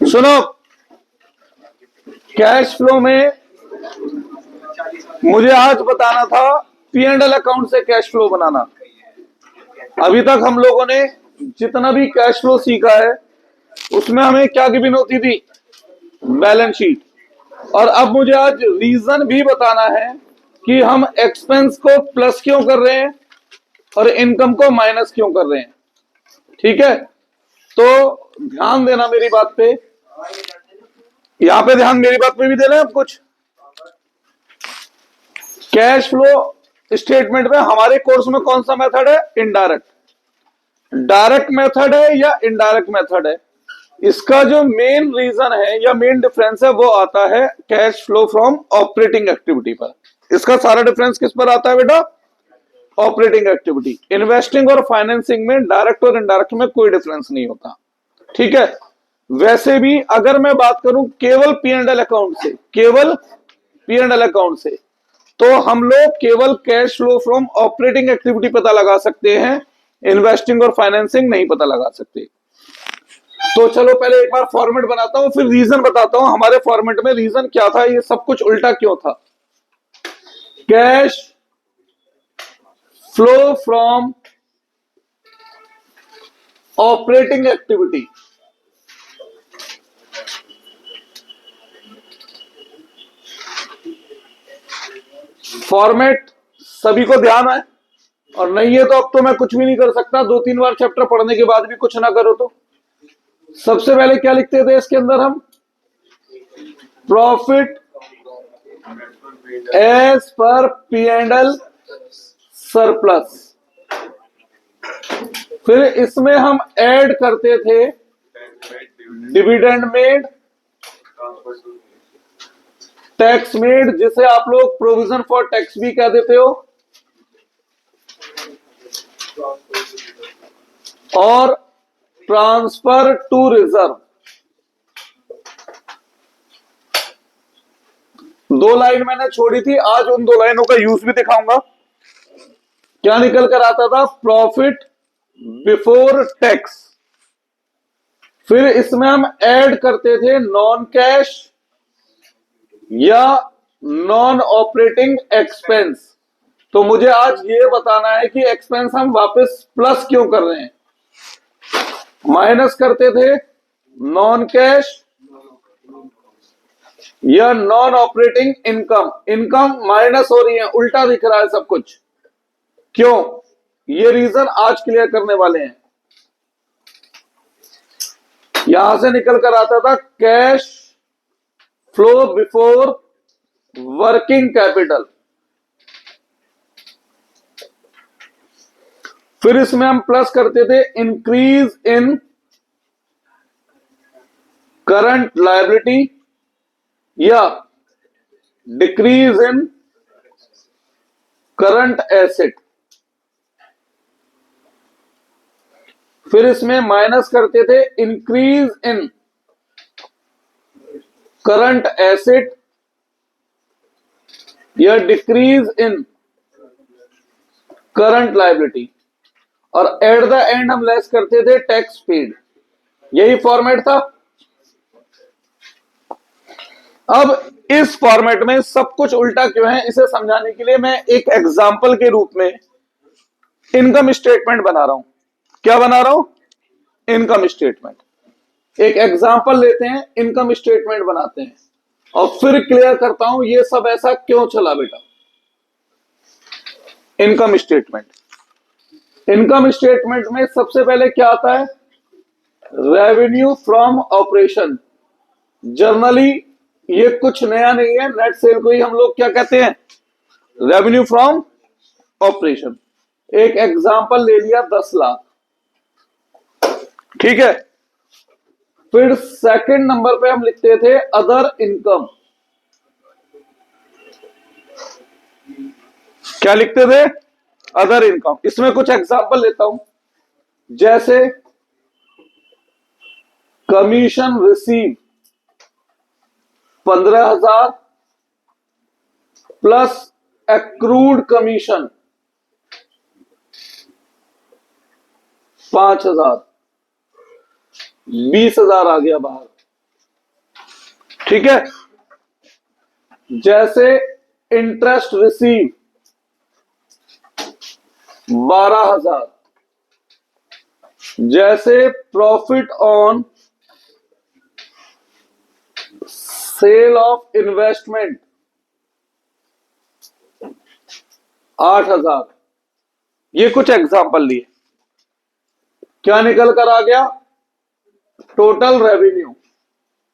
सुनो, cash flow में मुझे आज बताना था पी एंड एल अकाउंट से कैश फ्लो बनाना। अभी तक हम लोगों ने जितना भी कैश फ्लो सीखा है उसमें हमें क्या गिवन होती थी, बैलेंस शीट। और अब मुझे आज रीजन भी बताना है कि हम एक्सपेंस को प्लस क्यों कर रहे हैं और इनकम को माइनस क्यों कर रहे हैं। ठीक है, तो ध्यान देना मेरी बात पे, यहां पे ध्यान मेरी बात पे भी दे रहे हैं आप कुछ। कैश फ्लो स्टेटमेंट में हमारे कोर्स में कौन सा मेथड है? इनडायरेक्ट। डायरेक्ट मेथड है या इनडायरेक्ट मेथड है? इसका जो मेन रीजन है या मेन डिफरेंस है वो आता है cash flow from operating activity पर। इसका सारा डिफरेंस किस पर आता है बेटा? Operating activity. इन्वेस्टिंग और फाइनेंसिंग में डायरेक्ट और इनडायरेक्ट में कोई डिफरेंस नहीं होता। ठीक है, वैसे भी अगर मैं बात करूं केवल पी एंड एल अकाउंट से, केवल पी एंड एल अकाउंट से, तो हम लोग केवल cash flow from operating activity पता लगा सकते हैं, इन्वेस्टिंग और फाइनेंसिंग नहीं पता लगा सकते। तो चलो पहले एक बार फॉर्मेट बनाता हूं, फिर रीजन बताता हूं हमारे फॉर्मेट में रीजन क्या था, ये सब कुछ उल्टा क्यों था। Cash flow from operating activity, format सभी को ध्यान है, और नहीं है तो अब तो मैं कुछ भी नहीं कर सकता, 2-3 बार चैप्टर पढ़ने के बाद भी कुछ ना करो तो। सबसे पहले क्या लिखते थे इसके अंदर हम? प्रॉफिट एज पर पी एंड एल सरप्लस। फिर इसमें हम ऐड करते थे डिविडेंड मेड, टैक्स मेड, जिसे आप लोग प्रोविजन फॉर टैक्स भी कह देते हो, और ट्रांसफर टू रिजर्व। 2 लाइन मैंने छोड़ी थी, आज उन 2 लाइनों का यूज भी दिखाऊंगा। क्या निकल कर आता था? Profit before tax. फिर इसमें हम ऐड करते थे नॉन कैश या नॉन ऑपरेटिंग एक्सपेंस। तो मुझे आज ये बताना है कि एक्सपेंस हम वापस प्लस क्यों कर रहे हैं। माइनस करते थे नॉन कैश या non operating income. Income minus हो रही है, उल्टा दिख रहा है सब कुछ, क्यों? ये रीजन आज क्लियर करने वाले हैं। यहां से निकल कर आता था cash flow before working capital. फिर इसमें हम प्लस करते थे इंक्रीज इन करंट लायबिलिटी या डिक्रीज इन करंट एसेट। फिर इसमें माइनस करते थे इंक्रीज इन करंट एसेट या डिक्रीज इन करंट लायबिलिटी, और एट द एंड हम लेस करते थे टैक्स पेड। यही फॉर्मेट था। अब इस फॉर्मेट में सब कुछ उल्टा क्यों है, इसे समझाने के लिए मैं एक एग्जाम्पल के रूप में इनकम स्टेटमेंट बना रहा हूं। क्या बना रहा हूं? Income statement. एक एग्जाम्पल लेते हैं, इनकम स्टेटमेंट बनाते हैं, और फिर क्लियर करता हूं ये सब ऐसा क्यों चला बेटा। इनकम स्टेटमेंट, इनकम स्टेटमेंट में सबसे पहले क्या आता है? Revenue from operation. जनरली ये कुछ नया नहीं है, नेट सेल को ही हम लोग क्या कहते हैं? Revenue from operation. एक एग्जांपल ले लिया 10 लाख, ठीक है। फिर सेकंड नंबर पे हम लिखते थे अदर इनकम। क्या लिखते थे? Other income. इसमें कुछ एग्जांपल लेता हूं, जैसे commission receive 15,000 plus accrued commission 5,000, 20,000 आ गया बाहर। ठीक है। जैसे इंटरेस्ट रिसीव 12,000, जैसे profit on sale of investment 8,000। ये कुछ एग्जाम्पल लिए, क्या निकल कर आ गया? Total revenue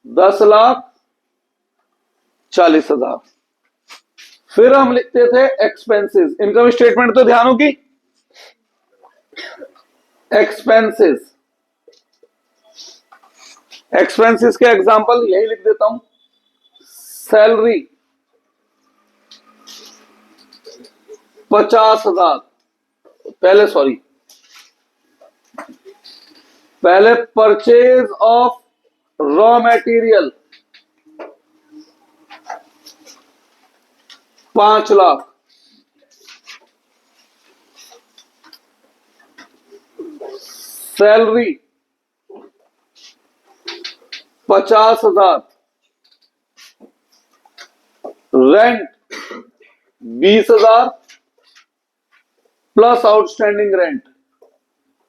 10,40,000। फिर हम लिखते थे एक्सपेंसेस, इनकम स्टेटमेंट तो ध्यान होगी। एक्सपेंसेस, एक्सपेंसेस के एग्जांपल यही लिख देता हूं। सैलरी 50,000, पहले purchase of raw material 5 lakh, salary 50,000, rent 20,000 plus outstanding rent.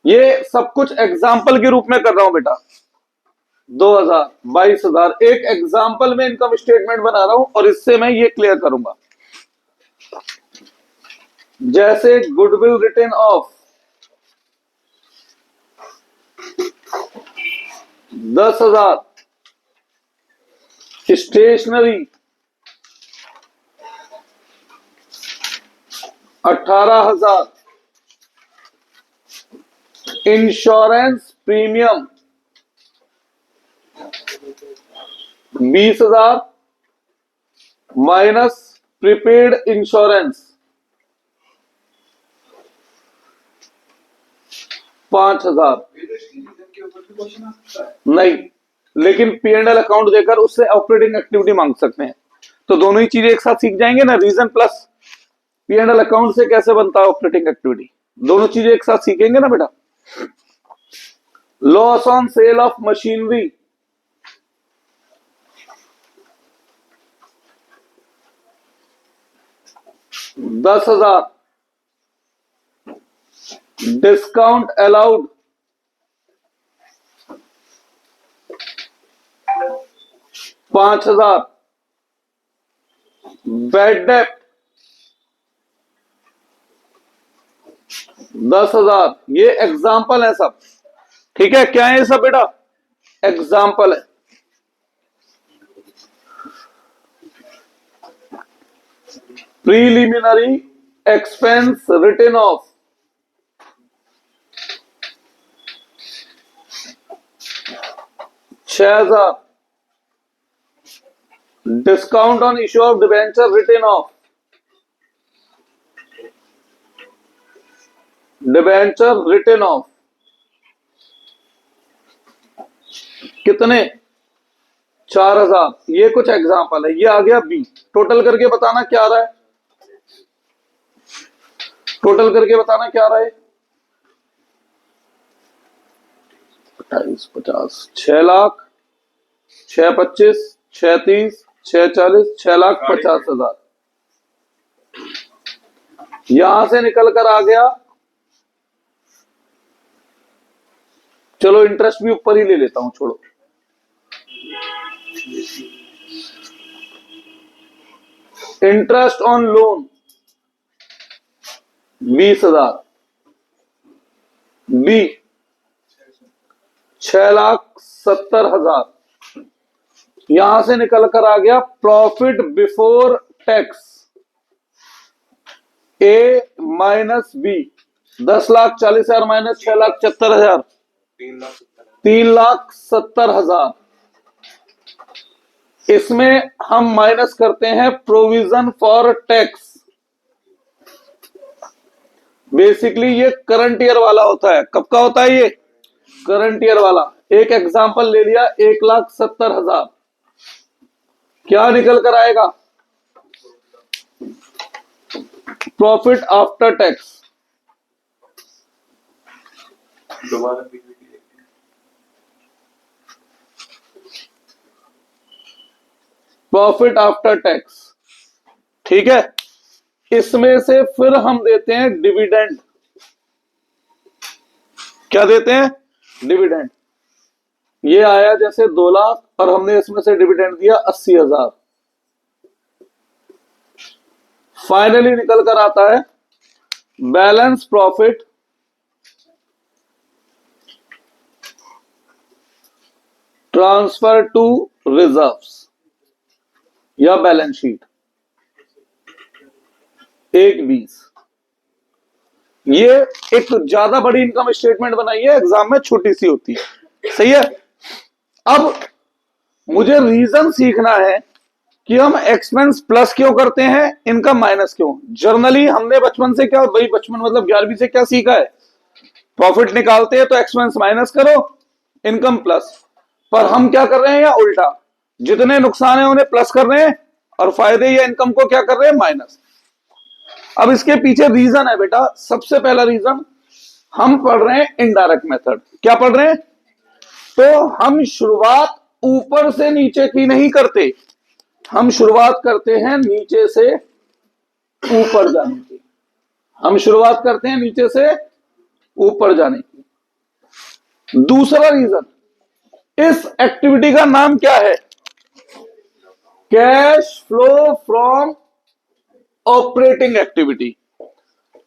ये सब कुछ एग्जाम्पल के रूप में कर रहा हूं बेटा। 2,000, 22,000, एक एग्जाम्पल में इनकम स्टेटमेंट बना रहा हूं और इससे मैं ये क्लियर करूंगा। जैसे goodwill written of 10,000, stationery 18,000, insurance premium 20,000 minus prepaid insurance 5,000। नहीं, लेकिन P&L अकाउंट देकर उससे ऑपरेटिंग एक्टिविटी मांग सकते हैं, तो दोनों ही चीजें एक साथ सीख जाएंगे ना। रीजन प्लस P&L अकाउंट से कैसे बनता है ऑपरेटिंग एक्टिविटी, दोनों चीजें एक साथ सीखेंगे ना बेटा। Loss on sale of machinery 10,000, discount allowed 5,000, bad debt 10,000। ये एग्जाम्पल है सब, ठीक है। क्या है ये सब बेटा? एग्जाम्पल है। Preliminary expense return of 6,000, discount on issue of debenture return of कितने? 4,000। ये कुछ एग्जाम्पल है। ये आ गया बी। टोटल करके बताना क्या आ रहा है, टोटल करके बताना क्या आ रहा है। 28, 50, 6 लाख, 625, 630, 640, 6,50,000। यहां से निकल कर आ गया। चलो इंटरेस्ट भी ऊपर ही ले लेता हूं, छोड़ो। Interest on loan 20,000, B 6,70,000। यहां से निकल कर आ गया profit before tax A minus B 10,40,000 minus 6,70,000 3,70,000। इसमें हम माइनस करते हैं प्रोविजन फॉर टैक्स। बेसिकली ये करंट ईयर वाला होता है। कब का होता है ये? करंट ईयर वाला। एक एग्जांपल ले लिया 1,70,000। क्या निकल कर आएगा? Profit after tax. Profit after tax, ठीक है। इसमें से फिर हम देते हैं डिविडेंड। क्या देते हैं? डिविडेंड। ये आया जैसे 2 लाख और हमने इसमें से डिविडेंड दिया 80,000। फाइनली निकल कर आता है balance profit transfer to reserves या बैलेंस शीट 1/20। ये एक ज्यादा बड़ी इनकम स्टेटमेंट बनाई है, एग्जाम में छोटी सी होती है, सही है। अब मुझे रीजन सीखना है कि हम एक्सपेंस प्लस क्यों करते हैं, इनकम माइनस क्यों। जर्नली हमने बचपन से क्या, भाई बचपन मतलब 11वीं से क्या सीखा है, प्रॉफिट निकालते हैं तो एक्सपेंस माइनस करो, इनकम प्लस। पर हम क्या कर रहे हैं या उल्टा, जितने नुकसान है उन्हें प्लस कर रहे हैं और फायदे या इनकम को क्या कर रहे हैं, माइनस। अब इसके पीछे रीजन है बेटा, सबसे पहला रीजन, हम पढ़ रहे हैं इनडायरेक्ट मेथड। क्या पढ़ रहे हैं? तो हम शुरुआत ऊपर से नीचे की नहीं करते, हम शुरुआत करते हैं नीचे से ऊपर जाने की। हम शुरुआत करते हैं नीचे से ऊपर जाने की। दूसरा रीजन, इस एक्टिविटी का नाम क्या है? Cash flow from operating activity.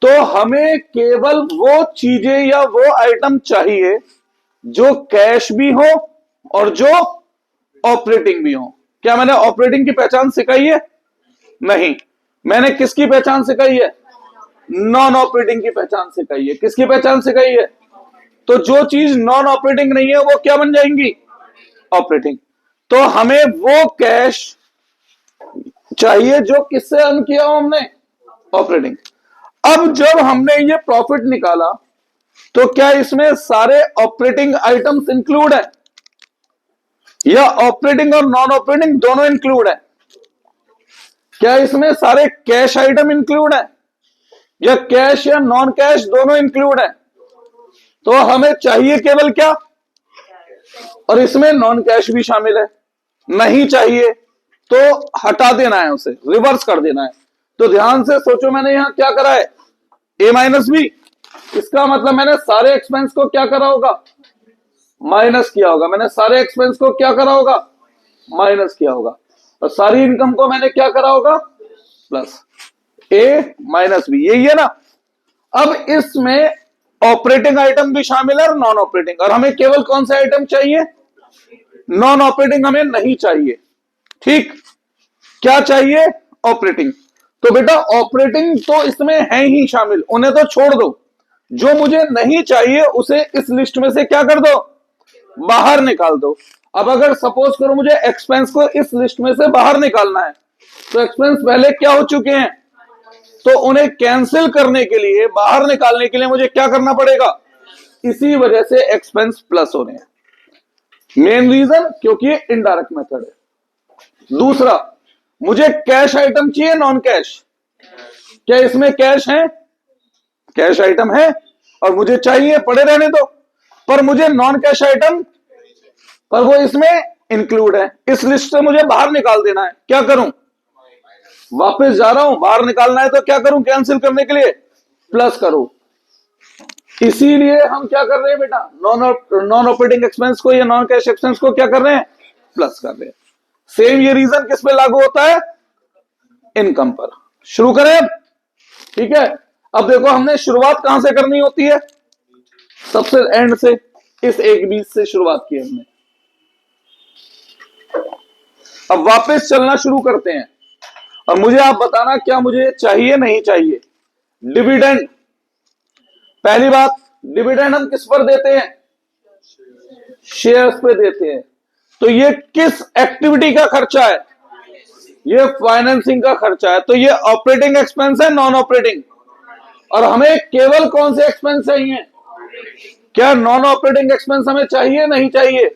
तो हमें केवल वो चीजें या वो आइटम चाहिए जो कैश भी हो और जो ऑपरेटिंग भी हो। क्या मैंने ऑपरेटिंग की पहचान सिखाई है? नहीं। मैंने किसकी पहचान सिखाई है? नॉन ऑपरेटिंग की पहचान सिखाई है। किसकी पहचान सिखाई है? तो जो चीज नॉन ऑपरेटिंग नहीं है वो क्या बन जाएंगी? ऑपरेटिंग। तो हमें वो कैश चाहिए जो किससे अर्न किया हो हमने? ऑपरेटिंग। अब जब हमने ये प्रॉफिट निकाला तो क्या इसमें सारे ऑपरेटिंग आइटम्स इंक्लूड है या ऑपरेटिंग और नॉन ऑपरेटिंग दोनों इंक्लूड है? क्या इसमें सारे कैश आइटम इंक्लूड है या कैश या नॉन कैश दोनों इंक्लूड है? तो हमें चाहिए केवल क्या, और इसमें नॉन कैश भी शामिल है। नहीं चाहिए तो हटा देना है, उसे रिवर्स कर देना है। तो ध्यान से सोचो, मैंने यहां क्या करा है? ए माइनस बी। इसका मतलब मैंने सारे एक्सपेंस को क्या करा होगा? माइनस किया होगा। मैंने सारे एक्सपेंस को क्या करा होगा? माइनस किया होगा। और सारी इनकम को मैंने क्या करा होगा? प्लस। ए माइनस बी, यही है ना। अब इसमें ऑपरेटिंग आइटम भी शामिल है और नॉन ऑपरेटिंग, और हमें केवल कौन सा आइटम चाहिए? नॉन ऑपरेटिंग हमें नहीं चाहिए, ठीक। क्या चाहिए? ऑपरेटिंग। तो बेटा ऑपरेटिंग तो इसमें है ही शामिल, उन्हें तो छोड़ दो। जो मुझे नहीं चाहिए उसे इस लिस्ट में से क्या कर दो? बाहर निकाल दो। अब अगर सपोज करो मुझे एक्सपेंस को इस लिस्ट में से बाहर निकालना है, तो एक्सपेंस पहले क्या हो चुके हैं, तो उन्हें कैंसिल करने के लिए, बाहर निकालने के लिए मुझे क्या करना पड़ेगा? इसी वजह से एक्सपेंस प्लस हो रहे हैं। मेन रीजन क्योंकि इनडायरेक्ट मेथड है। दूसरा, मुझे कैश आइटम चाहिए, नॉन कैश। क्या इसमें कैश है? कैश आइटम है और मुझे चाहिए, पड़े रहने दो। पर मुझे नॉन कैश आइटम, पर वो इसमें इंक्लूड है, इस लिस्ट से मुझे बाहर निकाल देना है। क्या करूं? वापस जा रहा हूं, बाहर निकालना है तो क्या करूं? कैंसिल करने के लिए प्लस करो। इसीलिए हम क्या कर रहे हैं बेटा, नॉन ऑपरेटिंग एक्सपेंस को या नॉन कैश एक्सपेंस को क्या कर रहे हैं? प्लस कर रहे हैं। सेम ये रीजन किस पे लागू होता है? इनकम पर। शुरू करें अब, ठीक है। अब देखो हमने शुरुआत कहां से करनी होती है? सबसे एंड से, इस 1/20 से शुरुआत की हमने। अब वापस चलना शुरू करते हैं और मुझे आप बताना क्या मुझे चाहिए, नहीं चाहिए। डिविडेंड, पहली बात, डिविडेंड हम किस पर देते हैं? शेयर्स पे देते हैं। तो ये किस एक्टिविटी का खर्चा है? ये फाइनेंसिंग का खर्चा है। तो ये ऑपरेटिंग एक्सपेंस है, नॉन ऑपरेटिंग। और हमें केवल कौन से एक्सपेंस चाहिए? क्या नॉन ऑपरेटिंग एक्सपेंस हमें चाहिए, नहीं चाहिए?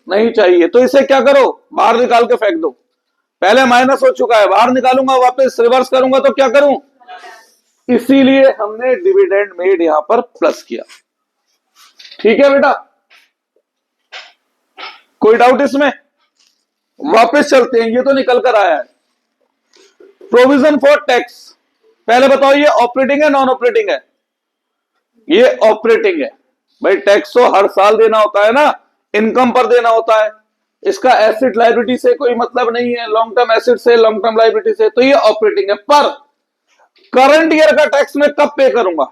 नहीं चाहिए। तो इसे क्या करो? बाहर निकाल के फेंक दो। पहले माइनस हो चुका है, बाहर निकालूंगा, वापस रिवर्स करूंगा तो क्या करूं? इसीलिए हमने डिविडेंड मेड यहां पर प्लस किया। ठीक है बेटा, कोई डाउट इसमें? वापस चलते हैं, ये तो निकल कर आया है। प्रोविजन फॉर टैक्स, पहले बताओ ये ऑपरेटिंग है नॉन ऑपरेटिंग है? ये ऑपरेटिंग है। भाई टैक्स तो हर साल देना होता है ना, इनकम पर देना होता है। इसका एसेट लाइबिलिटी से कोई मतलब नहीं है, लॉन्ग टर्म एसेट से, लॉन्ग टर्म लाइबिलिटी से, तो ये ऑपरेटिंग है। पर करंट ईयर का टैक्स मैं कब पे करूंगा?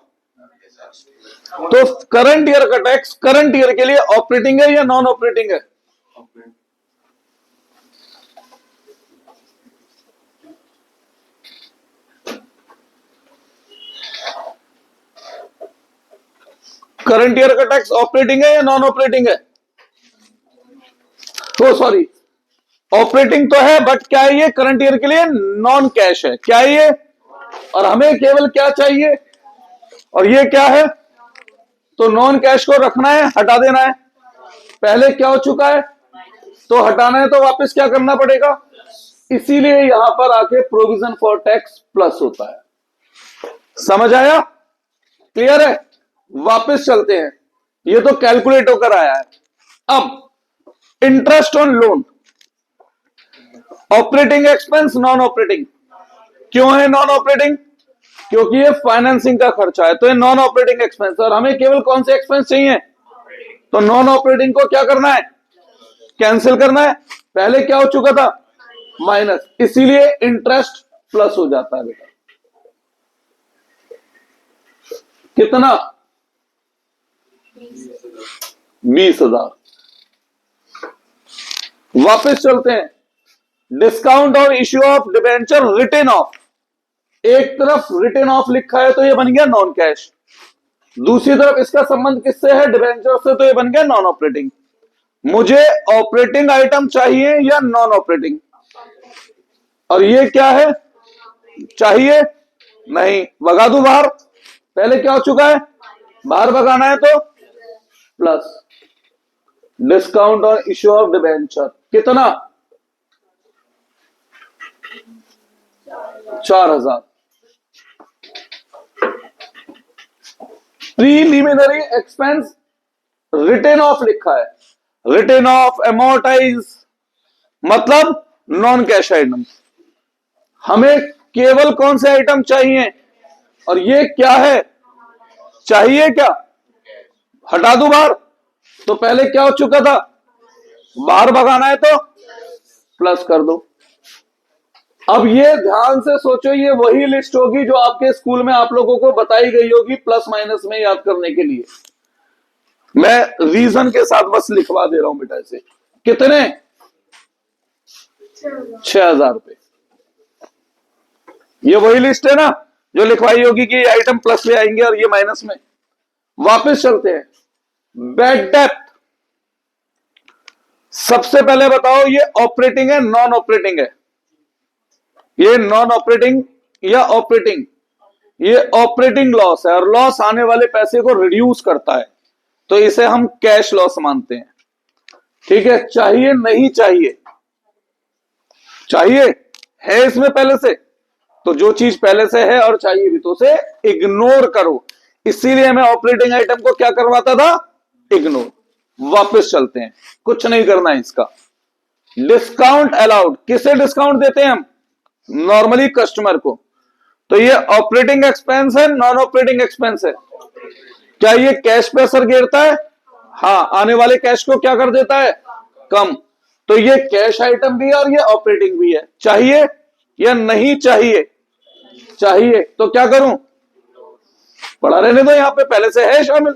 तो करंट ईयर का टैक्स करंट ईयर के लिए ऑपरेटिंग है या नॉन ऑपरेटिंग है? करंट ईयर का टैक्स ऑपरेटिंग है या नॉन ऑपरेटिंग है? तो सॉरी, ऑपरेटिंग तो है, बट क्या है ये करंट ईयर के लिए नॉन कैश है। क्या है ये? और हमें केवल क्या चाहिए, और ये क्या है? तो नॉन कैश को रखना है, हटा देना है। पहले क्या हो चुका है, तो हटाना है, तो वापस क्या करना पड़ेगा। इसीलिए यहां पर आके प्रोविजन फॉर टैक्स प्लस होता है। समझ आया? क्लियर है? वापस चलते हैं, ये तो कैलकुलेट होकर आया है। अब interest on loan, operating expense non operating. क्यों है नॉन ऑपरेटिंग? क्योंकि ये फाइनेंसिंग का खर्चा है, तो ये नॉन ऑपरेटिंग एक्सपेंस। और हमें केवल कौन से एक्सपेंस चाहिए? तो नॉन ऑपरेटिंग को क्या करना है? कैंसिल करना है। पहले क्या हो चुका था? माइनस, इसीलिए इंटरेस्ट प्लस हो जाता है बेटा। कितना? 20,000। वापस चलते हैं, डिस्काउंट और issue of debenture written off. एक तरफ रिटन ऑफ लिखा है तो ये बन गया नॉन कैश, दूसरी तरफ इसका संबंध किससे है? डिबेंचर से, तो ये बन गया नॉन ऑपरेटिंग। मुझे ऑपरेटिंग आइटम चाहिए या नॉन ऑपरेटिंग? और ये क्या है? चाहिए नहीं, भगा दू बाहर। पहले क्या हो चुका है? बाहर भगाना है तो प्लस डिस्काउंट और इश्यू ऑफ डिबेंचर। कितना? 4,000। प्रीलिमिनरी एक्सपेंस रिटन ऑफ लिखा है, रिटन ऑफ एमोर्टाइज, मतलब नॉन कैश आइटम। हमें केवल कौन से आइटम चाहिए, और ये क्या है? चाहिए क्या? हटा दू बाहर। तो पहले क्या हो चुका था? बाहर भगाना है तो प्लस कर दो। अब ये ध्यान से सोचो, ये वही लिस्ट होगी जो आपके स्कूल में आप लोगों को बताई गई होगी प्लस माइनस में याद करने के लिए। मैं रीजन के साथ बस लिखवा दे रहा हूं बेटा इसे। कितने? 6,000 रुपए। ये वही लिस्ट है ना जो लिखवाई होगी कि ये आइटम प्लस में आएंगे और ये माइनस में। वापस चलते हैं, बैड डेप्थ। सबसे पहले बताओ ये ऑपरेटिंग है नॉन ऑपरेटिंग है? ये नॉन ऑपरेटिंग या ऑपरेटिंग? ये ऑपरेटिंग लॉस है, और लॉस आने वाले पैसे को रिड्यूस करता है, तो इसे हम कैश लॉस मानते हैं। ठीक है, चाहिए नहीं चाहिए? चाहिए है इसमें पहले से, तो जो चीज पहले से है और चाहिए भी तो उसे इग्नोर करो। इसीलिए मैं ऑपरेटिंग आइटम को क्या करवाता था? इग्नोर। वापस चलते हैं, कुछ नहीं करना है इसका। डिस्काउंट अलाउड, किसे डिस्काउंट देते हैं हम? नॉर्मली कस्टमर को। तो ये ऑपरेटिंग एक्सपेंस है नॉन ऑपरेटिंग एक्सपेंस है? क्या ये कैश पे असर गिरता है? हाँ, आने वाले कैश को क्या कर देता है? कम। तो ये कैश आइटम भी है और ये ऑपरेटिंग भी है। चाहिए या नहीं चाहिए? चाहिए, तो क्या करूं? पढ़ा रहने दो, यहां पे पहले से है शामिल।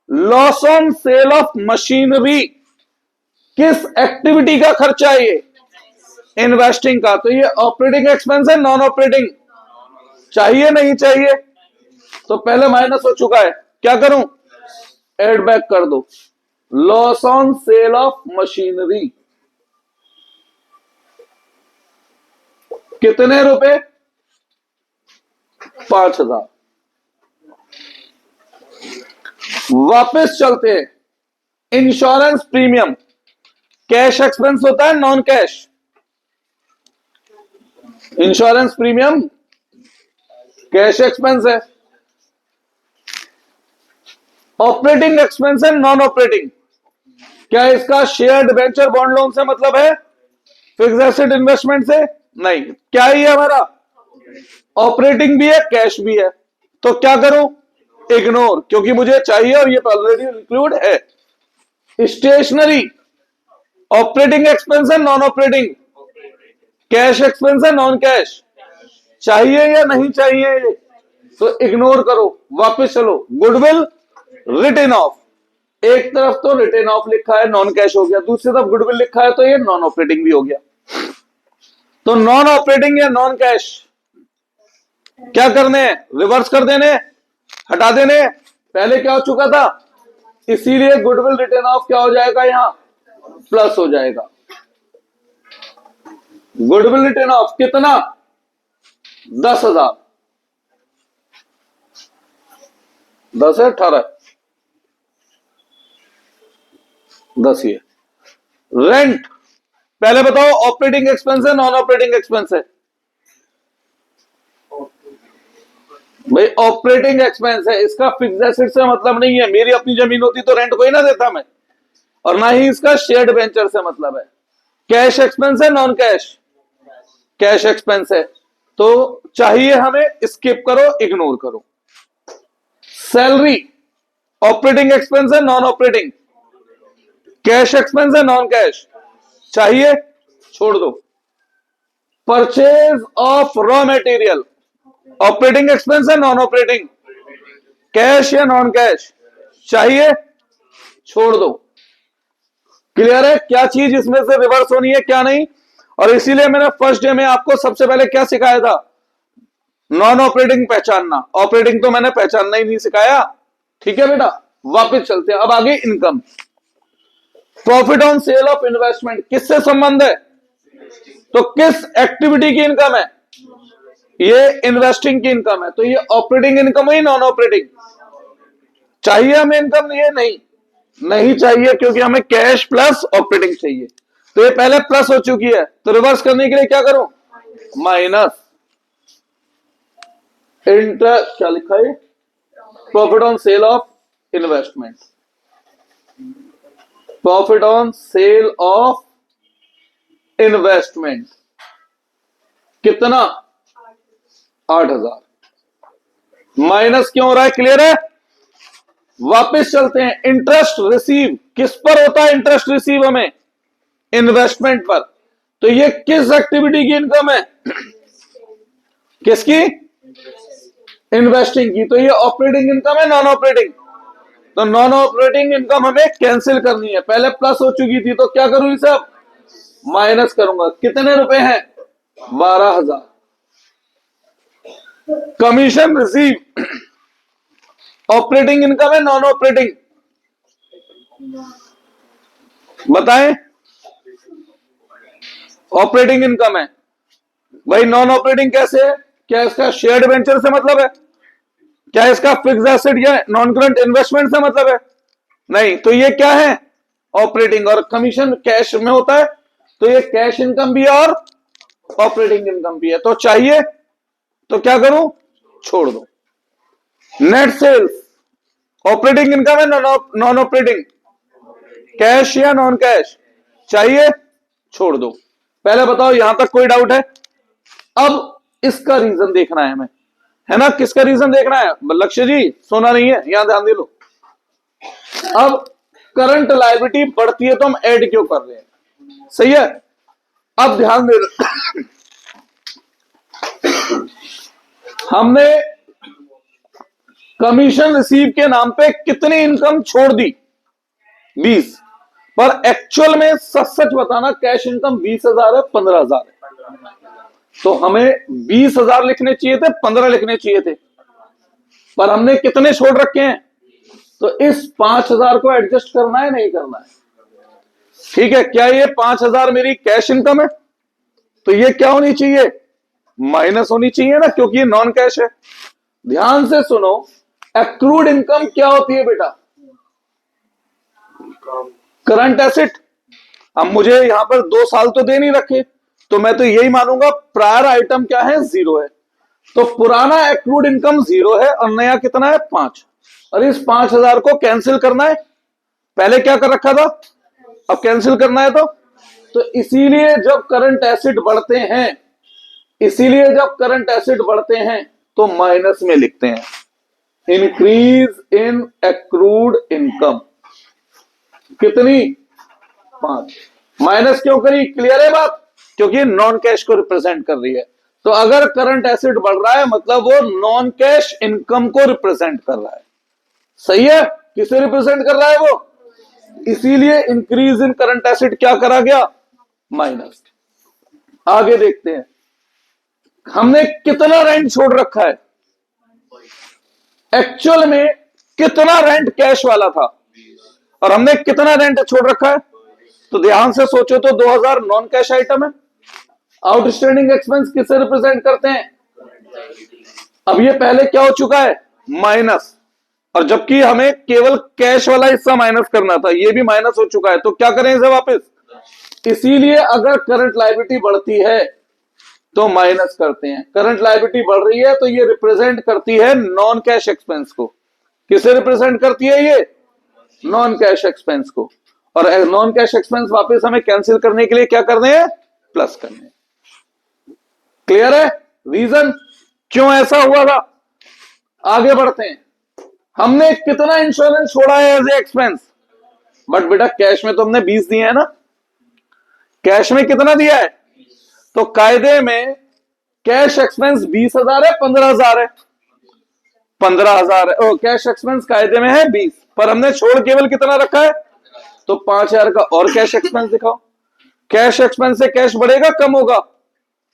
Loss on sale of machinery, किस एक्टिविटी का खर्चा है ये? इन्वेस्टिंग का। तो ये ऑपरेटिंग एक्सपेंस है नॉन ऑपरेटिंग? चाहिए नहीं चाहिए? तो पहले माइनस हो चुका है, क्या करूं? एड बैक कर दो। Loss on sale of machinery कितने रुपए? 5,000। वापस चलते हैं, इंश्योरेंस प्रीमियम कैश एक्सपेंस होता है non cash? Insurance premium cash expense है। ऑपरेटिंग एक्सपेंस है नॉन ऑपरेटिंग? क्या इसका शेयर डिबेंचर बॉन्ड लोन से मतलब है? फिक्स एसेट इन्वेस्टमेंट से नहीं। क्या ही है हमारा, ऑपरेटिंग भी है, कैश भी है। तो क्या करूं, इग्नोर, क्योंकि मुझे चाहिए और ये ऑलरेडी इंक्लूड है। स्टेशनरी ऑपरेटिंग एक्सपेंस है, नॉन ऑपरेटिंग, कैश एक्सपेंस है, नॉन कैश, चाहिए या नहीं चाहिए, तो इग्नोर करो, वापस चलो। गुडविल रिटन ऑफ, एक तरफ तो रिटन ऑफ लिखा है, नॉन कैश हो गया, दूसरी तरफ गुडविल लिखा है, तो ये नॉन ऑपरेटिंग भी हो गया। तो नॉन ऑपरेटिंग या नॉन कैश क्या करने हैं, रिवर्स कर देने, हटा देने। पहले क्या हो चुका था, इसीलिए गुडविल रिटन ऑफ क्या हो जाएगा, यहां प्लस हो जाएगा। गुडविल रिटन ऑफ कितना, 10,000, 10 है 18, 10 ही है। रेंट पहले बताओ, ऑपरेटिंग एक्सपेंस है, नॉन ऑपरेटिंग एक्सपेंस है, भाई ऑपरेटिंग एक्सपेंस है, इसका फिक्स एसेट से मतलब नहीं है। मेरी अपनी जमीन होती तो रेंट कोई ना देता मैं, और ना ही इसका शेयर्ड वेंचर से मतलब है। कैश एक्सपेंस है, नॉन कैश, कैश एक्सपेंस है, तो चाहिए हमें, स्किप करो, इग्नोर करो। सैलरी ऑपरेटिंग एक्सपेंस है, नॉन ऑपरेटिंग, कैश एक्सपेंस है, नॉन कैश, चाहिए, छोड़ दो। Purchase of raw material operating expense है, नॉन ऑपरेटिंग, कैश या नॉन कैश, चाहिए, छोड़ दो। क्लियर है क्या चीज इसमें से रिवर्स होनी है, क्या नहीं। और इसीलिए मैंने फर्स्ट डे में आपको सबसे पहले क्या सिखाया था, नॉन ऑपरेटिंग पहचानना, ऑपरेटिंग तो मैंने पहचानना ही नहीं सिखाया। ठीक है बेटा, वापस चलते हैं अब आगे। Income, profit on sale of investment किससे संबंध है, तो किस एक्टिविटी की इनकम है, ये इन्वेस्टिंग की इनकम है, तो ये ऑपरेटिंग इनकम है, नॉन ऑपरेटिंग, चाहिए हमें इनकम, ये नहीं चाहिए, क्योंकि हमें कैश प्लस ऑपरेटिंग चाहिए। तो ये पहले प्लस हो चुकी है, तो रिवर्स करने के लिए क्या करूं, माइनस इंटरेस्ट, क्या लिखा है, profit on sale of investment, profit on sale of investment कितना, 8,000, माइनस क्यों हो रहा है, क्लियर है। वापस चलते हैं। इंटरेस्ट रिसीव किस पर होता है, इंटरेस्ट रिसीव हमें इन्वेस्टमेंट पर, तो ये किस एक्टिविटी की इनकम है, किसकी, इन्वेस्टिंग की, तो ये ऑपरेटिंग इनकम है, नॉन ऑपरेटिंग, तो नॉन ऑपरेटिंग इनकम हमें कैंसिल करनी है। पहले प्लस हो चुकी थी, तो क्या करूं, इसे अब माइनस करूंगा। कितने रुपए हैं, 12,000। कमीशन रिसीव ऑपरेटिंग इनकम है, नॉन ऑपरेटिंग, बताएं, ऑपरेटिंग इनकम है भाई। नॉन ऑपरेटिंग कैसे है, क्या इसका शेयर्ड वेंचर से मतलब है, क्या इसका फिक्स एसेट या नॉन करंट इन्वेस्टमेंट से मतलब है, नहीं, तो ये क्या है, ऑपरेटिंग। और कमीशन कैश में होता है, तो ये कैश इनकम भी है और ऑपरेटिंग इनकम भी है, तो चाहिए, तो क्या करूं, छोड़ दो। नेट सेल्स ऑपरेटिंग इनकम है, नॉन ऑपरेटिंग, कैश या नॉन कैश, चाहिए, छोड़ दो। पहले बताओ यहां तक कोई डाउट है। अब इसका रीजन देखना है हमें, है ना, किसका रीजन देखना है, लक्ष्य जी सोना नहीं है, यहां ध्यान दे लो। अब करंट लायबिलिटी बढ़ती है तो हम ऐड क्यों कर रहे हैं, सही है। अब ध्यान दे हमने कमीशन रिसीव के नाम पे कितनी इनकम छोड़ दी, 20, पर एक्चुअल में सच सच बताना कैश इनकम 20,000 है, 15,000 है, तो हमें 20,000 लिखने चाहिए थे, 15 लिखने चाहिए थे, पर हमने कितने छोड़ रखे हैं, तो इस 5,000 को एडजस्ट करना है, नहीं करना है, ठीक है। क्या ये 5,000 मेरी कैश इनकम है, तो ये क्या होनी चाहिए, माइनस होनी चाहिए ना, क्योंकि ये नॉन कैश है। ध्यान से सुनो, एक्रूड इनकम क्या होती है बेटा, करंट एसेट। अब मुझे यहां पर 2 साल तो दे नहीं रखे, तो मैं तो यही मानूंगा प्रायर आइटम क्या है, 0 है, तो पुराना एक्रूड इनकम 0 है और नया कितना है, 5, और इस 5,000 को कैंसिल करना है। पहले क्या कर रखा था, अब कैंसिल करना है, तो तो इसीलिए जब करंट एसिड बढ़ते हैं, इसीलिए जब करंट एसिड बढ़ते हैं तो माइनस में लिखते हैं, इंक्रीज इन एक्रूड इनकम। कितनी? 5। माइनस क्यों करी? क्लियर है बात? क्योंकि नॉन कैश को रिप्रेजेंट कर रही है। तो अगर करंट एसिड बढ़ रहा है मतलब वो नॉन कैश इनकम को रिप्रेजेंट कर रहा है। सही है? किसे रिप्रेजेंट कर रहा है वो? इसीलिए इंक्रीज इन करंट एसिड क्या करा गया? माइनस। आगे देखते हैं, हमने कितना रेंट छोड़ रखा है? एक्चुअल में कितना रेंट कैश वाला था और हमने कितना रेंट छोड़ रखा है? तो ध्यान से सोचो तो 2000 नॉन कैश आइटम है। आउटस्टैंडिंग एक्सपेंस किसे रिप्रेजेंट करते हैं? अब ये पहले क्या हो चुका है? माइनस। और जबकि हमें केवल कैश वाला हिस्सा माइनस करना था, ये भी माइनस हो चुका है। तो क्या करें इसे वापस? इसीलिए अगर करंट लायबिलिटी बढ़ती है तो माइनस करते हैं। करंट लायबिलिटी बढ़ रही है तो ये रिप्रेजेंट करती है नॉन कैश एक्सपेंस को। किसे रिप्रेजेंट करती है ये? नॉन कैश एक्सपेंस को। और नॉन कैश एक्सपेंस वापस हमें कैंसिल करने के लिए क्या करने हैं? प्लस करने हैं। क्लियर है? रीजन क्यों ऐसा हुआ था? आगे बढ़ते हैं। हमने कितना इंश्योरेंस छोड़ा है एज ए एक्सपेंस? बट बेटा कैश में तो हमने 20 दिए है ना। कैश में कितना दिया है? तो कायदे में कैश एक्सपेंस 20,000 है, 15,000 है? 15,000 है। कैश एक्सपेंस कायदे में है 20, पर हमने छोड़ केवल कितना रखा है? तो 5,000 का और कैश एक्सपेंस दिखाओ। कैश एक्सपेंस से कैश बढ़ेगा कम होगा?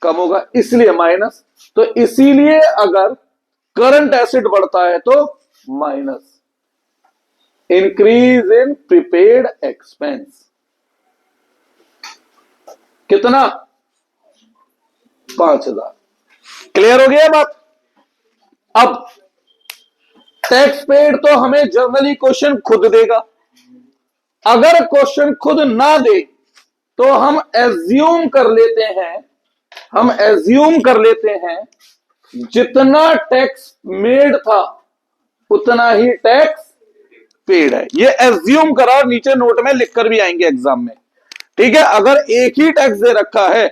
कम होगा, इसलिए माइनस। तो इसीलिए अगर करंट एसिड बढ़ता है तो minus. Increase in prepaid expense कितना? 5,000। क्लियर हो गया बात? अब टैक्स पेड तो हमें जनरली क्वेश्चन खुद देगा। अगर क्वेश्चन खुद ना दे तो हम एज्यूम कर लेते हैं, हम एज्यूम कर लेते हैं जितना टैक्स मेड था उतना ही टैक्स पेड है। ये एज्यूम करा और नीचे नोट में लिखकर भी आएंगे एग्जाम में। ठीक है? अगर एक ही टैक्स दे रखा है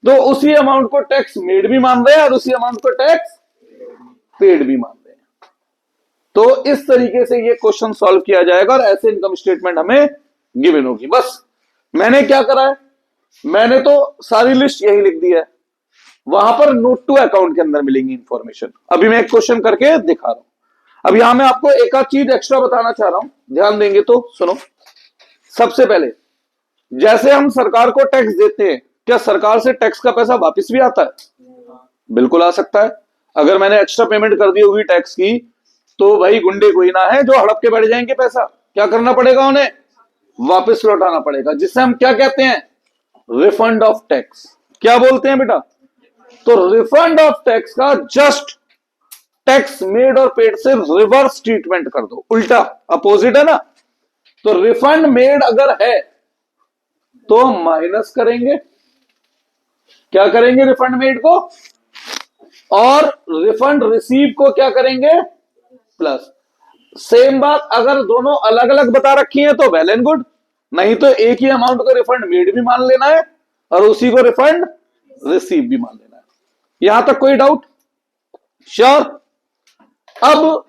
तो उसी अमाउंट को टैक्स मेड भी मान रहे हैं और उसी अमाउंट को टैक्स पेड भी मान रहे हैं। तो इस तरीके से ये क्वेश्चन सॉल्व किया जाएगा और ऐसे इनकम स्टेटमेंट हमें गिवन होगी। बस मैंने क्या करा है? मैंने तो सारी लिस्ट यही लिख दी है, वहां पर नोट टू अकाउंट के अंदर मिलेंगी इंफॉर्मेशन। अभी मैं एक क्वेश्चन करके दिखा रहा हूं। अब यहां मैं आपको एक आध चीज एक्स्ट्रा बताना चाह रहा हूं, ध्यान देंगे तो सुनो। सबसे पहले, जैसे हम सरकार को टैक्स देते हैं, क्या सरकार से टैक्स का पैसा वापस भी आता है? बिल्कुल आ सकता है। अगर मैंने एक्स्ट्रा पेमेंट कर दी होगी टैक्स की तो भाई गुंडे कोई ना है जो हड़प के बैठ जाएंगे पैसा। क्या करना पड़ेगा? उन्हें वापस लौटाना पड़ेगा, जिससे हम क्या कहते हैं? Refund of tax. क्या बोलते हैं बेटा? तो रिफंड ऑफ टैक्स का जस्ट टैक्स मेड और पेड से रिवर्स ट्रीटमेंट कर दो, उल्टा, अपोजिट है ना। तो रिफंड मेड अगर है तो माइनस करेंगे, क्या करेंगे? रिफंड मेड को। और रिफंड रिसीव को क्या करेंगे? प्लस। सेम बात अगर दोनों अलग अलग बता रखी है तो वेल एंड गुड, नहीं तो एक ही अमाउंट को रिफंड मेड भी मान लेना है और उसी को रिफंड रिसीव भी मान लेना है। यहां तक कोई डाउट? श्योर? अब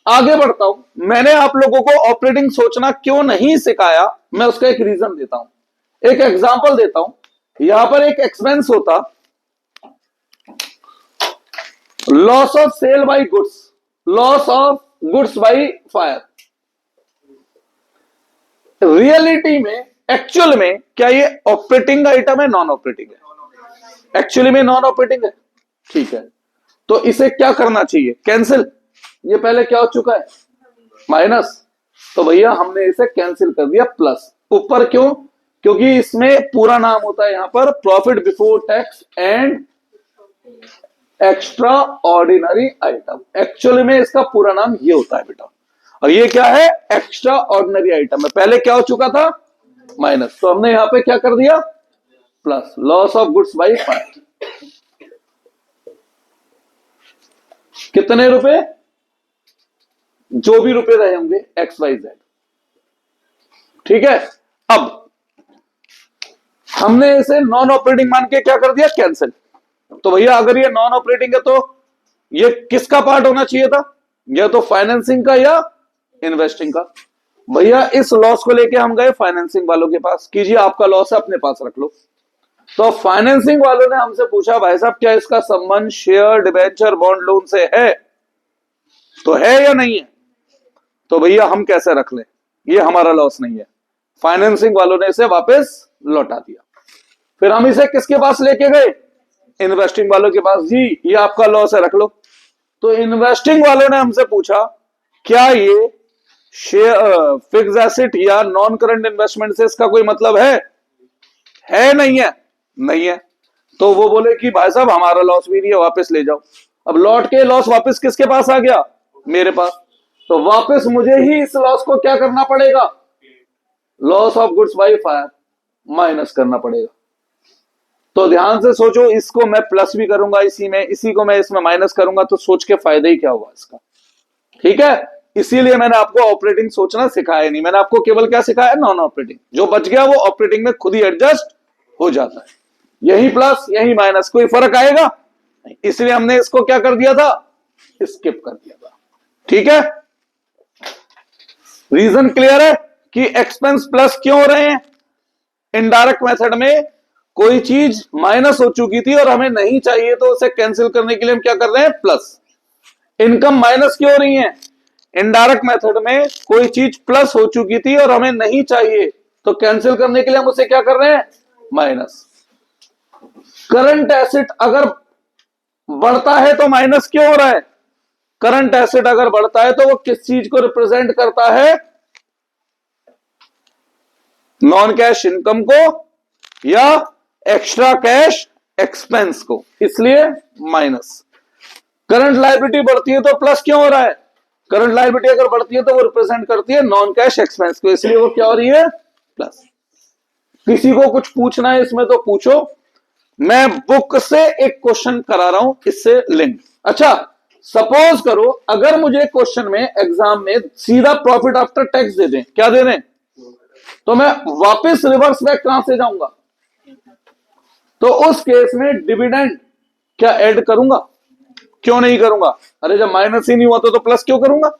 आगे बढ़ता हूं। मैंने आप लोगों को ऑपरेटिंग सोचना क्यों नहीं सिखाया, मैं उसका एक रीजन देता हूं, एक एग्जांपल देता हूं। यहां पर एक एक्सपेंस होता loss of sale by goods, loss of goods by fire. Reality में, एक्चुअल में क्या ये ऑपरेटिंग आइटम है, नॉन ऑपरेटिंग है? एक्चुअली में नॉन ऑपरेटिंग है। ठीक है, तो इसे क्या करना चाहिए? कैंसिल। ये पहले क्या हो चुका है? माइनस। तो भैया हमने इसे कैंसिल कर दिया प्लस। ऊपर क्यों? क्योंकि इसमें पूरा नाम होता है यहां पर profit before tax and extra ordinary item. Actually में इसका पूरा नाम ये होता है बेटा, और ये क्या है? एक्स्ट्रा ऑर्डिनरी आइटम है। पहले क्या हो चुका था? माइनस। तो हमने यहां पे क्या कर दिया? Plus. Loss of goods by fire कितने रुपए? जो भी रुपए रहे होंगे XYZ। ठीक है? अब हमने इसे नॉन ऑपरेटिंग मान के क्या कर दिया, कैंसिल। तो भैया अगर ये नॉन ऑपरेटिंग है तो ये किसका पार्ट होना चाहिए था, या तो फाइनेंसिंग का या इन्वेस्टिंग का। भैया इस लॉस को लेके हम गए फाइनेंसिंग वालों के पास, कीजिए आपका लॉस है अपने पास रख लो। तो फाइनेंसिंग वालों ने हमसे पूछा भाई साहब क्या इसका संबंध शेयर डिबेंचर बॉन्ड लोन से है, तो है या नहीं है। तो भैया हम कैसे रख लें, ये हमारा लॉस नहीं है। फाइनेंसिंग वालों ने इसे वापस लौटा दिया। फिर हम इसे किसके पास लेके गए, इन्वेस्टिंग वालों के पास, जी ये आपका लॉस है रख लो। तो इन्वेस्टिंग वालों ने हमसे पूछा क्या ये शेयर फिक्स एसेट या नॉन करंट इन्वेस्टमेंट से इसका कोई मतलब है नहीं है, नहीं है। तो वो बोले कि भाई साहब हमारा लॉस भी नहीं है, वापस ले जाओ। अब लौट के लॉस वापस किसके पास आ गया, मेरे पास। तो वापस मुझे ही इस लॉस को क्या करना पड़ेगा, loss of goods by fire minus करना पड़ेगा। तो ध्यान से सोचो, इसको मैं प्लस भी करूंगा इसी में, इसी को मैं इसमें माइनस करूंगा, तो सोच के फायदा ही क्या होगा इसका। ठीक है, इसीलिए मैंने आपको ऑपरेटिंग सोचना सिखाया नहीं, मैंने आपको केवल क्या सिखाया, नॉन ऑपरेटिंग। जो बच गया वो ऑपरेटिंग में खुद ही एडजस्ट हो जाता है। यही प्लस यही माइनस, कोई फर्क आएगा नहीं, इसलिए हमने इसको क्या कर दिया था, स्किप कर दिया था। ठीक है, रीजन क्लियर है कि एक्सपेंस प्लस क्यों हो रहे हैं। इनडायरेक्ट मेथड में कोई चीज माइनस हो चुकी थी और हमें नहीं चाहिए, तो उसे कैंसिल करने के लिए हम क्या कर रहे हैं, प्लस। इनकम माइनस क्यों हो रही है, इनडायरेक्ट मेथड में कोई चीज प्लस हो चुकी थी और हमें नहीं चाहिए, तो कैंसिल करने के लिए हम उसे क्या कर रहे हैं, माइनस। करंट एसेट अगर बढ़ता है तो माइनस क्यों हो रहा है, करंट एसेट अगर बढ़ता है तो वो किस चीज को रिप्रेजेंट करता है, नॉन कैश इनकम को या एक्स्ट्रा कैश एक्सपेंस को, इसलिए माइनस। करंट लायबिलिटी बढ़ती है तो प्लस क्यों हो रहा है, करंट लायबिलिटी अगर बढ़ती है तो वो रिप्रेजेंट करती है नॉन कैश एक्सपेंस को, इसलिए वो क्या हो रही है, प्लस। किसी को कुछ पूछना है इसमें तो पूछो, मैं बुक से एक क्वेश्चन करा रहा हूं, इससे लिंक। अच्छा सपोज करो अगर मुझे क्वेश्चन में एग्जाम में सीधा प्रॉफिट आफ्टर टैक्स दे दें, क्या दे दें, तो मैं वापस रिवर्स बैक कहां से जाऊंगा, तो उस केस में डिविडेंड क्या ऐड करूंगा, क्यों नहीं करूंगा, अरे जब माइनस ही नहीं हुआ तो प्लस क्यों करूंगा।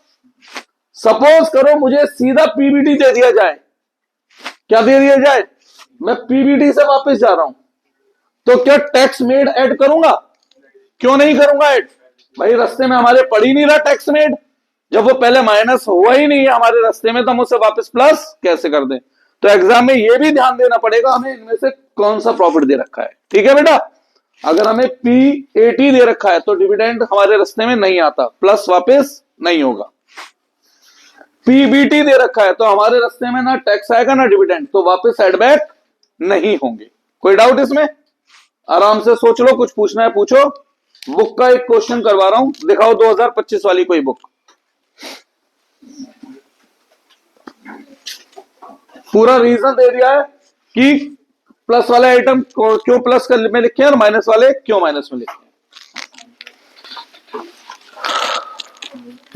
सपोज करो मुझे सीधा पीबीटी दे दिया जाए, क्या दे दिया जाए, मैं पीबीटी से वापस जा रहा हूं, तो क्या टैक्स मेड ऐड करूंगा, क्यों नहीं करूंगा ऐड, भाई रास्ते में हमारे पड़ ही नहीं रहा टैक्स मेड, जब वो पहले माइनस हुआ ही नहीं है हमारे रास्ते में, तो हम उसे वापस प्लस कैसे कर दें। तो एग्जाम में ये भी ध्यान देना पड़ेगा हमें इनमें से कौन सा प्रॉफिट दे रखा है। ठीक है बेटा, अगर हमें पीएटी दे रखा है तो डिविडेंड हमारे रास्ते में नहीं आता, प्लस वापस नहीं होगा। पीबीटी दे रखा है तो हमारे रास्ते में ना टैक्स आएगा ना डिविडेंड, तो वापस एडबैक नहीं होंगे। कोई डाउट इसमें, आराम से सोच लो, कुछ पूछना है पूछो। बुक का एक क्वेश्चन करवा रहा हूं, दिखाओ 2025 वाली कोई बुक। पूरा रीजन दे दिया है कि प्लस वाले आइटम क्यों प्लस में लिखे हैं और माइनस वाले क्यों माइनस में लिखे हैं।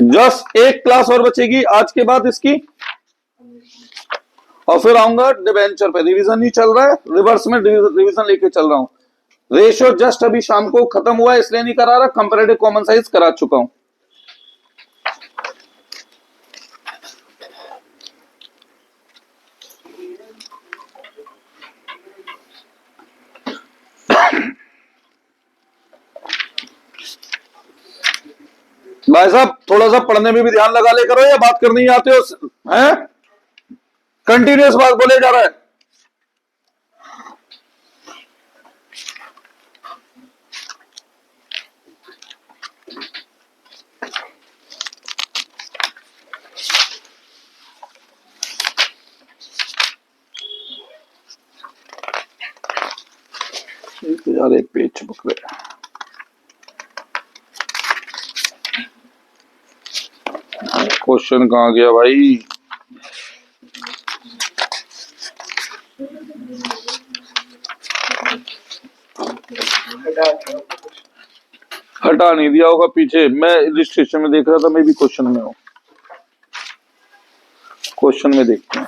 जस्ट एक क्लास और बचेगी आज के बाद इसकी, और फिर आऊंगा डिबेंचर पे। रिवीजन ही चल रहा है, रिवर्स में रिवीजन लेके चल रहा हूं। रेशियो जस्ट अभी शाम को खत्म हुआ है इसलिए नहीं करा रहा, कंपैरेटिव कॉमन साइज करा चुका हूं। भाई साहब थोड़ा सा पढ़ने में भी ध्यान लगा ले करो, या बात करनी आते हो हैं, कंटिन्यूअस बात बोले जा रहा है। यार एक पेज चिपक गया, क्वेश्चन कहां गया भाई, हटा नहीं दिया होगा पीछे, मैं रजिस्ट्रेशन में देख रहा था, मैं भी क्वेश्चन में हूं, क्वेश्चन में देखते हैं।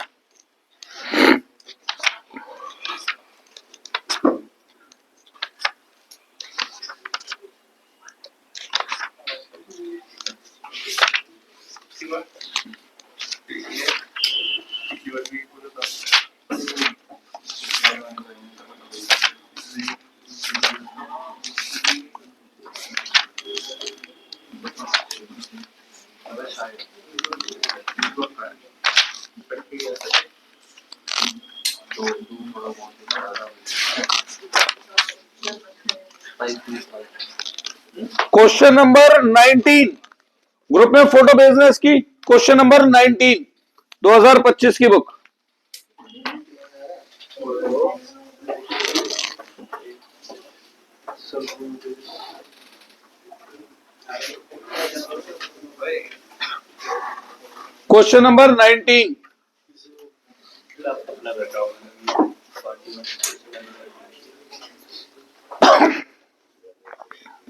क्वेश्चन नंबर 19, ग्रुप में फोटो भेजना इसकी। क्वेश्चन नंबर 19 2025 की बुक। Question number 19।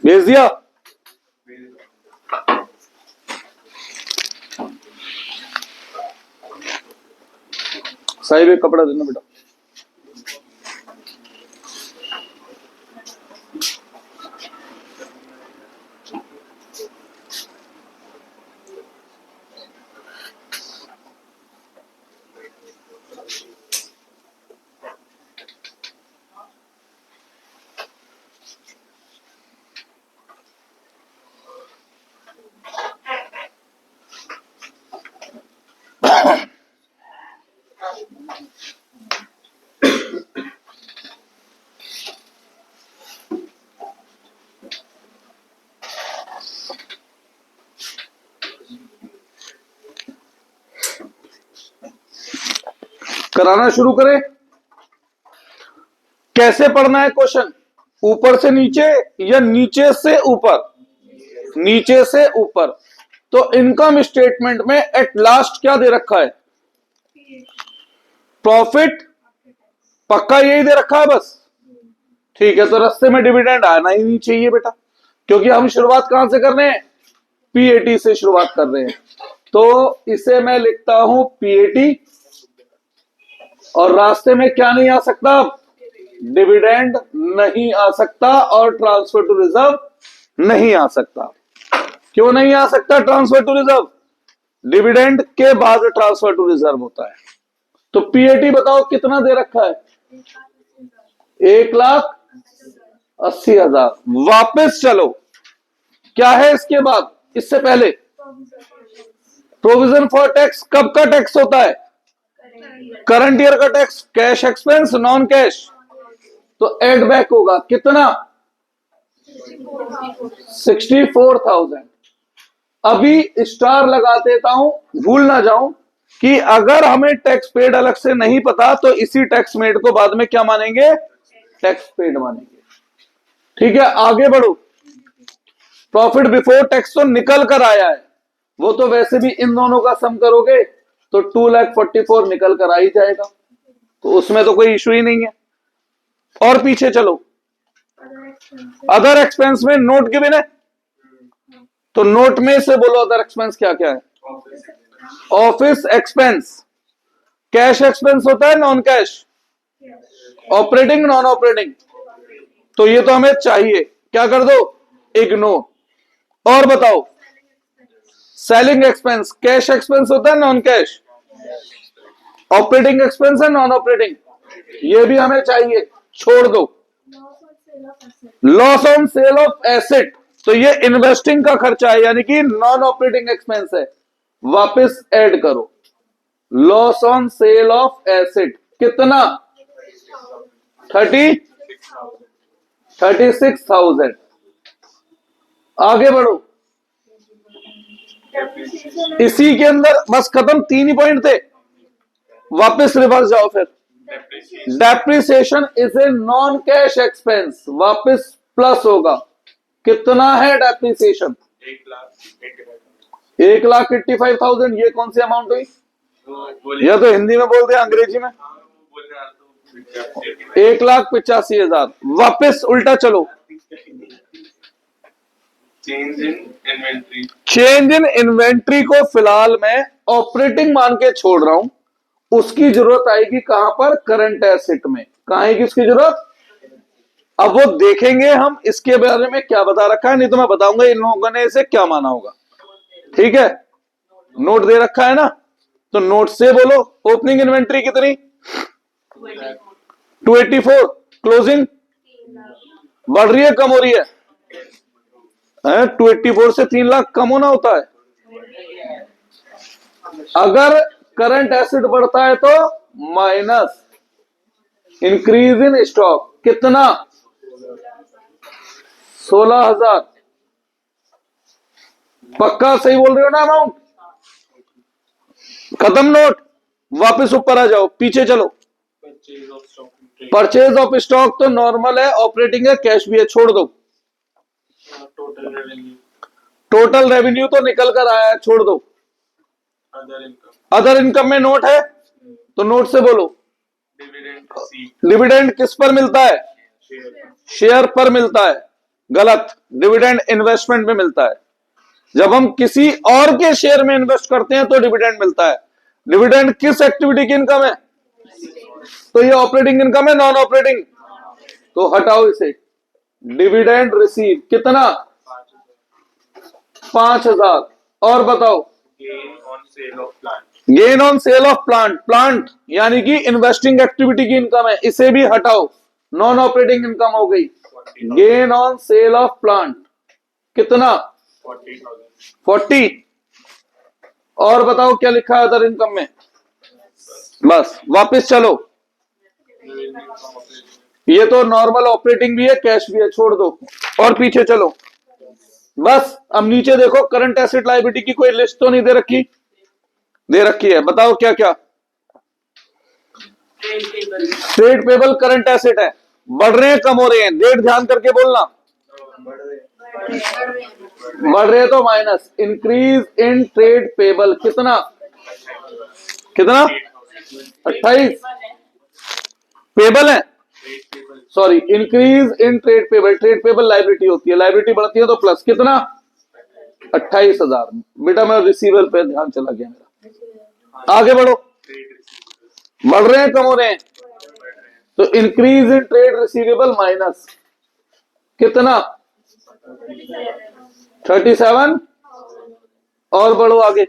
भेज दिया। साहिब एक कपड़ा देना बेटा। कराना शुरू करें। कैसे पढ़ना है क्वेश्चन? ऊपर से नीचे या नीचे से ऊपर? नीचे से ऊपर। तो इनकम स्टेटमेंट में एट लास्ट क्या दे रखा है? प्रॉफिट। पक्का यही दे रखा है बस? ठीक है, तो रास्ते में डिविडेंड आना ही नहीं चाहिए बेटा, क्योंकि हम शुरुआत कहां से कर रहे हैं? पीएटी से शुरुआत कर रहे हैं। तो इसे मैं लिखता हूं पीएटी, और रास्ते में क्या नहीं आ सकता? डिविडेंड नहीं आ सकता, और ट्रांसफर टू रिजर्व नहीं आ सकता। क्यों नहीं आ सकता ट्रांसफर टू रिजर्व? डिविडेंड के बाद ट्रांसफर टू रिजर्व होता है। तो पीएटी बताओ कितना दे रखा है? 1,80,000। वापस चलो, क्या है इसके बाद? इससे पहले प्रोविजन फॉर टैक्स। कब का टैक्स होता है? करंट ईयर का tax. Cash expense, non cash. तो एड बैक होगा कितना? 64,000। अभी स्टार लगा देता हूं, भूल ना जाऊं कि अगर हमें टैक्स पेड अलग से नहीं पता तो इसी टैक्स मेड को बाद में क्या मानेंगे? टैक्स पेड मानेंगे। ठीक है, आगे बढ़ो। प्रॉफिट बिफोर टैक्स तो निकल कर आया है, वो तो वैसे भी इन दोनों का सम करोगे तो 2,44,000 निकल कर आ ही जाएगा, तो उसमें तो कोई इशू ही नहीं है। और पीछे चलो, अदर एक्सपेंस में नोट गिवन है, तो नोट में से बोलो अदर एक्सपेंस क्या क्या है? Office expense. कैश एक्सपेंस होता है, non cash? Operating, non operating? तो ये तो हमें चाहिए, क्या कर दो? इग्नोर। और बताओ, सेलिंग एक्सपेंस कैश एक्सपेंस होता है, नॉन कैश? ऑपरेटिंग एक्सपेंस है, नॉन ऑपरेटिंग? ये भी हमें चाहिए, छोड़ दो। Loss on sale of asset, तो ये इन्वेस्टिंग का खर्चा है, यानी कि नॉन ऑपरेटिंग एक्सपेंस है, वापस ऐड करो। Loss on sale of asset कितना? 36,000। आगे बढ़ो, इसी के अंदर बस खत्म, 3 ही पॉइंट थे। वापस रिवर्स जाओ फिर। Depreciation is a non cash expense, वापस प्लस होगा। कितना है डेप्रिसिएशन? 1,85,000। ये कौन सी अमाउंट हुई? या तो हिंदी में बोल दिया, अंग्रेजी में? 1,85,000। वापस उल्टा चलो। Change in inventory. Change in inventory को फिलहाल मैं ऑपरेटिंग मान के छोड़ रहा हूं, उसकी जरूरत आएगी कहां पर? करंट एसेट में। कहां आएगी उसकी जरूरत? अब वो देखेंगे हम इसके बारे में क्या बता रखा है, नहीं तो मैं बताऊंगा इन लोगों ने इसे क्या माना होगा। ठीक है, नोट दे रखा है ना, तो नोट से बोलो ओपनिंग इन्वेंट्री कितनी? 284। क्लोजिंग बढ़ रही है, कम हो रही है? 284 से 3 लाख कम होना होता है। अगर करंट एसेट बढ़ता है तो माइनस, इंक्रीज इन स्टॉक कितना? 16,000। पक्का सही बोल रहे हो ना अमाउंट? खत्म नोट, वापस ऊपर आ जाओ, पीछे चलो। Purchase of stock in trade. Purchase of stock तो नॉर्मल है, ऑपरेटिंग है, कैश भी है, छोड़ दो। Total revenue. टोटल रेवेन्यू तो निकल कर आया है, छोड़ दो। Other income. अदर इनकम में नोट है तो नोट से बोलो। Dividend received. डिविडेंड किस पर मिलता है? Share. शेयर पर मिलता है। गलत, डिविडेंड इन्वेस्टमेंट में मिलता है। जब हम किसी और के शेयर में इन्वेस्ट करते हैं तो डिविडेंड मिलता है। डिविडेंड किस एक्टिविटी की इनकम है? तो ये ऑपरेटिंग इनकम है, नॉन ऑपरेटिंग? तो हटाओ इसे। डिविडेंड रिसीव कितना? 5,000। और बताओ। Gain on sale of plant. Gain on sale of plant, plant यानी कि इन्वेस्टिंग एक्टिविटी की इनकम है, इसे भी हटाओ, नॉन ऑपरेटिंग इनकम हो गई। 40,000. Gain on sale of plant कितना? 40,000. 40। और बताओ क्या लिखा है अदर इनकम में? बस वापस चलो। Revenue from operation. ये तो नॉर्मल ऑपरेटिंग भी है, कैश भी है, छोड़ दो और पीछे चलो। बस अब नीचे देखो, करंट एसेट लायबिलिटी की कोई लिस्ट तो नहीं दे रखी? दे रखी है, बताओ क्या क्या? ट्रेड पेबल करंट एसेट है। बढ़ रहे हैं कम हो रहे हैं? डेट ध्यान करके बोलना। बढ़ रहे हैं तो minus. Increase in trade payable कितना? कितना? 28 पेबल है, Trade payable. Sorry, increase in trade payable. Trade payable liability होती है, लाइबिलिटी बढ़ती है तो प्लस कितना? 28,000। बेटा मैं रिसीवर पे ध्यान चला गया मेरा। आगे बढ़ो। Trade receivables. बढ़ रहे हैं कम हो रहे हैं? तो increase in trade receivable minus कितना? 37। और बढ़ो आगे।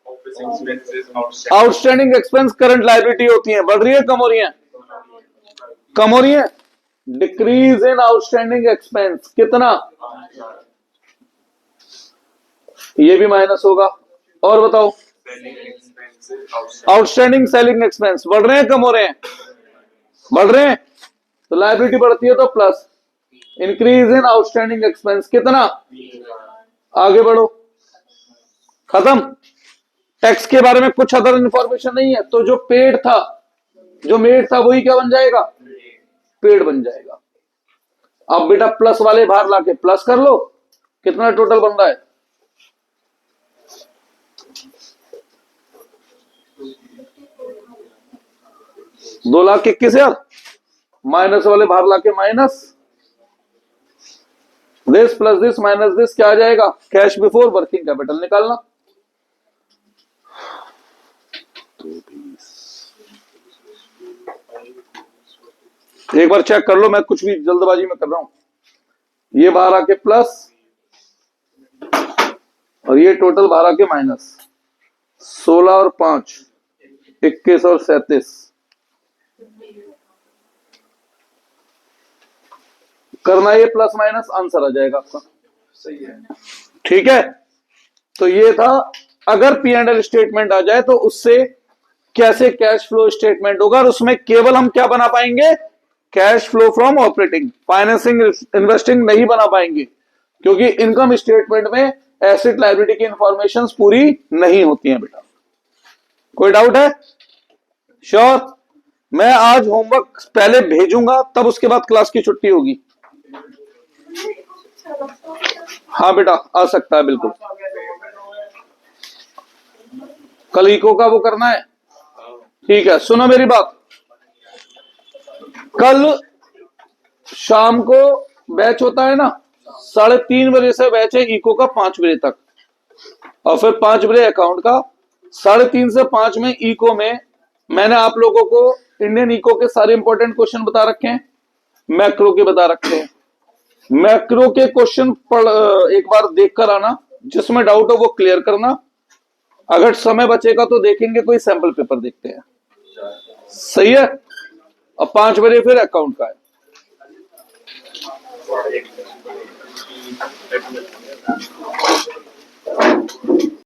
Office expenses outstanding. Outstanding expense current liability होती है, बढ़ रही है कम हो रही है? कम हो रही है। डिक्रीज इन आउटस्टैंडिंग एक्सपेंस कितना? ये भी माइनस होगा। और बताओ। Selling expenses outstanding. Outstanding selling expense बढ़ रहे हैं कम हो रहे हैं? बढ़ रहे हैं, तो लायबिलिटी बढ़ती है तो plus. Increase in outstanding expense कितना? आगे बढ़ो। खत्म। टैक्स के बारे में कुछ अदर इंफॉर्मेशन नहीं है, तो जो पेड था, जो मेड था, वही क्या बन जाएगा? पेड बन जाएगा। अब बेटा प्लस वाले बाहर लाके प्लस कर लो, कितना टोटल बन रहा है? दो लाख 21,000। माइनस वाले बाहर लाके minus, this plus this minus this क्या आ जाएगा? कैश बिफोर वर्किंग कैपिटल निकालना। एक बार चेक कर लो, मैं कुछ भी जल्दबाजी में कर रहा हूं। ये बाहर आके प्लस और ये टोटल बाहर आके माइनस। 16 और 5 21 और 37 करना, ये प्लस माइनस आंसर आ जाएगा आपका। सही है। ठीक है, तो ये था। अगर P&L स्टेटमेंट आ जाए तो उससे कैसे कैश फ्लो स्टेटमेंट होगा, और उसमें केवल हम क्या बना पाएंगे? Cash flow from operating. Financing investing नहीं बना पाएंगे, क्योंकि इनकम स्टेटमेंट में एसेट लायबिलिटी की इंफॉर्मेशन पूरी नहीं होती है बेटा। कोई डाउट है? श्योर। मैं आज होमवर्क पहले भेजूंगा, तब उसके बाद क्लास की छुट्टी होगी। हाँ बेटा आ सकता है, बिल्कुल। कल इको का वो करना है, ठीक है। सुनो मेरी बात, कल शाम को बैच होता है ना, 3:30 बजे से बैच है इको का 5 बजे तक, और फिर 5 बजे अकाउंट का। 3:30 से 5 में इको में मैंने आप लोगों को इंडियन इको के सारे इंपॉर्टेंट क्वेश्चन बता रखे हैं, मैक्रो के बता रखे हैं। मैक्रो के क्वेश्चन पढ़ एक बार देख कर आना, जिसमें डाउट हो वो क्लियर करना। अगर समय बचेगा तो देखेंगे, कोई सैंपल पेपर देखते हैं, सही है। और 5 बजे फिर अकाउंट का है।